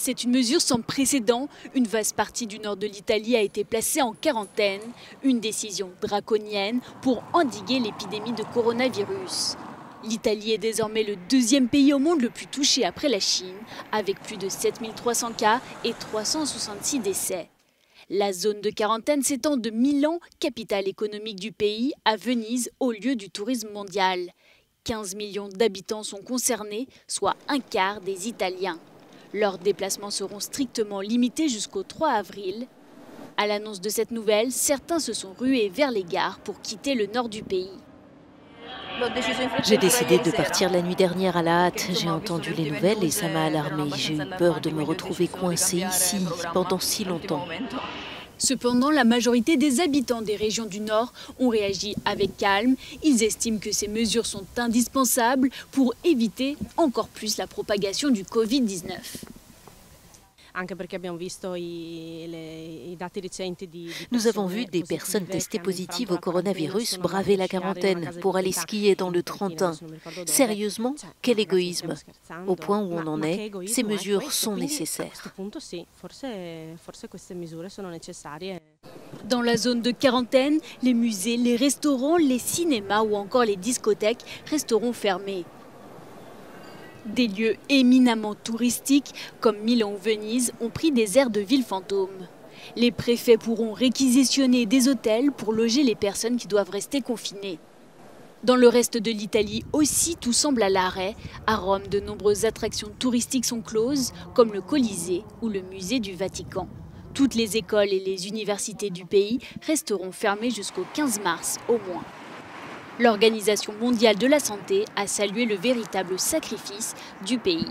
C'est une mesure sans précédent. Une vaste partie du nord de l'Italie a été placée en quarantaine. Une décision draconienne pour endiguer l'épidémie de coronavirus. L'Italie est désormais le deuxième pays au monde le plus touché après la Chine, avec plus de 7300 cas et 366 décès. La zone de quarantaine s'étend de Milan, capitale économique du pays, à Venise, au lieu du tourisme mondial. 15 millions d'habitants sont concernés, soit un quart des Italiens. Leurs déplacements seront strictement limités jusqu'au 3 avril. À l'annonce de cette nouvelle, certains se sont rués vers les gares pour quitter le nord du pays. J'ai décidé de partir la nuit dernière à la hâte. J'ai entendu les nouvelles et ça m'a alarmée. J'ai eu peur de me retrouver coincée ici pendant si longtemps. Cependant, la majorité des habitants des régions du Nord ont réagi avec calme. Ils estiment que ces mesures sont indispensables pour éviter encore plus la propagation du Covid-19. Nous avons vu des personnes testées positives au coronavirus braver la quarantaine pour aller skier dans le Trentin. Sérieusement, quel égoïsme! Au point où on en est, ces mesures sont nécessaires. Dans la zone de quarantaine, les musées, les restaurants, les cinémas ou encore les discothèques resteront fermés. Des lieux éminemment touristiques, comme Milan ou Venise, ont pris des airs de ville fantôme. Les préfets pourront réquisitionner des hôtels pour loger les personnes qui doivent rester confinées. Dans le reste de l'Italie aussi, tout semble à l'arrêt. À Rome, de nombreuses attractions touristiques sont closes, comme le Colisée ou le musée du Vatican. Toutes les écoles et les universités du pays resteront fermées jusqu'au 15 mars au moins. L'Organisation mondiale de la santé a salué le véritable sacrifice du pays.